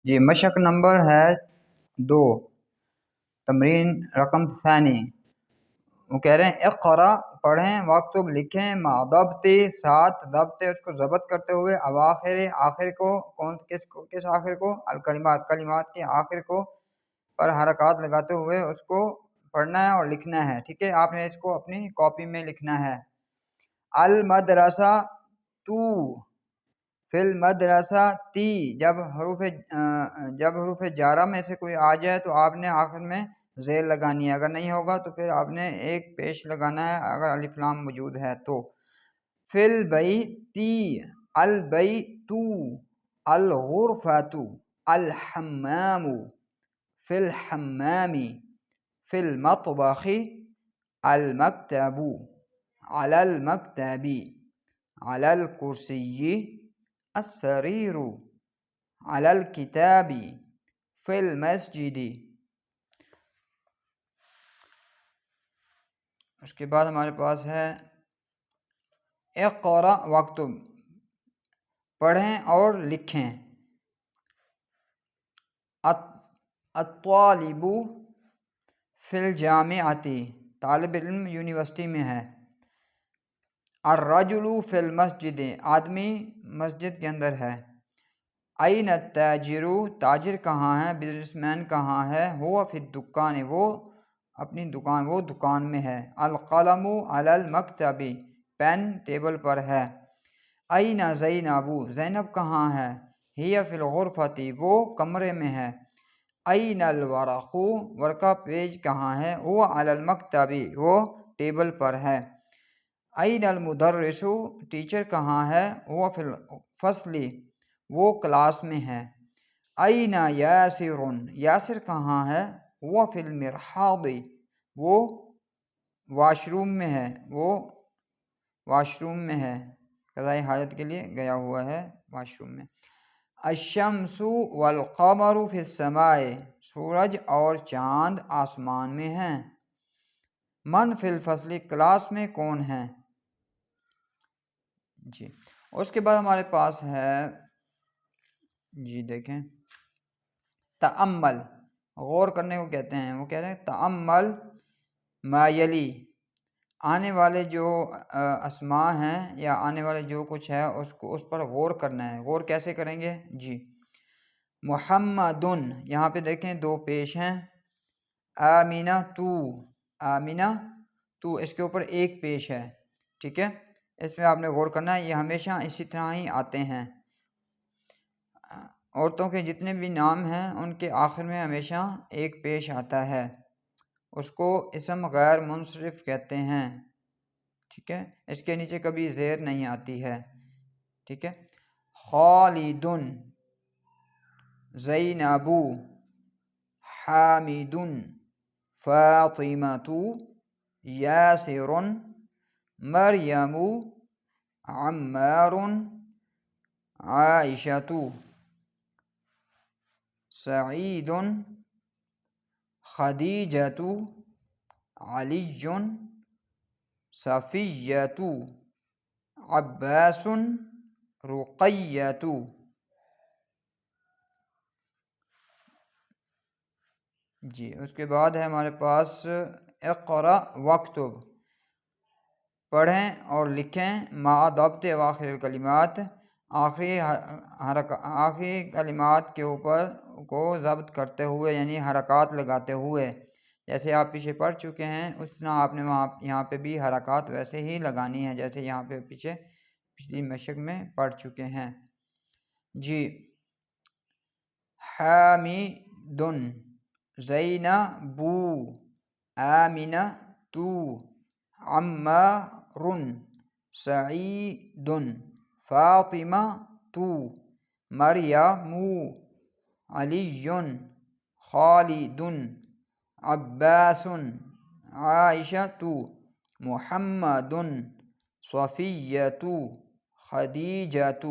جی مشق نمبر ہے 2، تمرین رقم ثانی۔ وہ کہہ رہے ہیں اقرا پڑھیں، واکتب لکھیں، مع ضبط ساتھ ضبط اس کو ضبط کرتے ہوئے، اواخر آخر کو، کس آخر کو، الکلمات کلمات کے آخر کو پر حرکات لگاتے ہوئے اس کو پڑھنا ہے اور لکھنا ہے۔ ٹھیک ہے، آپ نے اس کو اپنی کاپی میں لکھنا ہے۔ المدرسہ تو، فی المدرسہ تی، جب حروف جارہ میں سے کوئی آ جائے تو آپ نے آخر میں زیر لگانی ہے، اگر نہیں ہوگا تو پھر آپ نے ایک پیش لگانا ہے اگر الف لام موجود ہے تو۔ فی البیتی، البیتو، الغرفۃ، الحمام، فی الحمام، فی المطبخ، المکتب، علی المکتب، علی الکرسی، السریر، علی الکتاب، فی المسجد۔ اس کے بعد ہمارے پاس ہے اقرأ واکتب، پڑھیں اور لکھیں۔ الطالب فی الجامعۃ، طالب علم یونیورسٹی میں ہے۔ الرجل فی المسجد، آدمی مسجد کے اندر ہے۔ این التاجر، تاجر کہاں ہے، بزنس مین کہاں ہے۔ ہو فی الدکان، وہ اپنی دکان، وہ دکان میں ہے۔ القلم علی المکتب، پین ٹیبل پر ہے۔ این زینب، زینب کہاں ہے۔ ہی فی الغرفۃ، وہ کمرے میں ہے۔ این الورق، ورقہ پیج کہاں ہے۔ وہ علی المکتب، وہ ٹیبل پر ہے۔ این المدرس، ٹیچر کہاں ہے۔ وہ فی الفصل، وہ کلاس میں ہے۔ این یاسر، یاسر کہاں ہے۔ وہ فی المرحاض، وہ واش روم میں ہے، وہ واش روم میں ہے، قضاء حاجت کے لیے گیا ہوا ہے واش روم میں۔ الشمس والقمر فی السماء، سورج اور چاند آسمان میں ہیں۔ من فی الفصل، کلاس میں کون ہے۔ جی اس کے بعد ہمارے پاس ہے، جی دیکھیں، تأمل، غور کرنے کو کہتے ہیں۔ وہ کہہ رہے ہیں تأمل ما یلی، آنے والے جو اسماء ہیں یا آنے والے جو کچھ ہے اس پر غور کرنا ہے۔ غور کیسے کریں گے، جی محمدن، یہاں پہ دیکھیں دو پیش ہیں۔ آمینہ تو، آمینہ تو، اس کے اوپر ایک پیش ہے۔ ٹھیک ہے، اس میں آپ نے غور کرنا ہے، یہ ہمیشہ اسی طرح ہی آتے ہیں۔ عورتوں کے جتنے بھی نام ہیں ان کے آخر میں ہمیشہ ایک پیش آتا ہے، اس کو اسم غیر منصرف کہتے ہیں۔ ٹھیک ہے، اس کے نیچے کبھی زیر نہیں آتی ہے۔ ٹھیک ہے، خالد، زینب، حامد، فاطمۃ، یاسر، مریم، عمار، عائشۃ، سعید، خدیجۃ، علی، صفیۃ، عباس، رقیۃ۔ جی اس کے بعد ہے ہمارے پاس اقرأ واکتب، پڑھیں اور لکھیں، مع ضبط اواخر الکلمات، آخری کلمات کے اوپر کو ضبط کرتے ہوئے، یعنی حرکات لگاتے ہوئے۔ جیسے آپ پیچھے پڑھ چکے ہیں اس طرح آپ نے یہاں پہ بھی حرکات ویسے ہی لگانی ہے جیسے یہاں پہ پچھلی مشق میں پڑھ چکے ہیں۔ جی حامد، زینب، آمنہ، عمار، سعید، فاطمہ، مریم، علی، خالد، عباس، عائشۃ، محمد، صفیۃ، خدیجۃ۔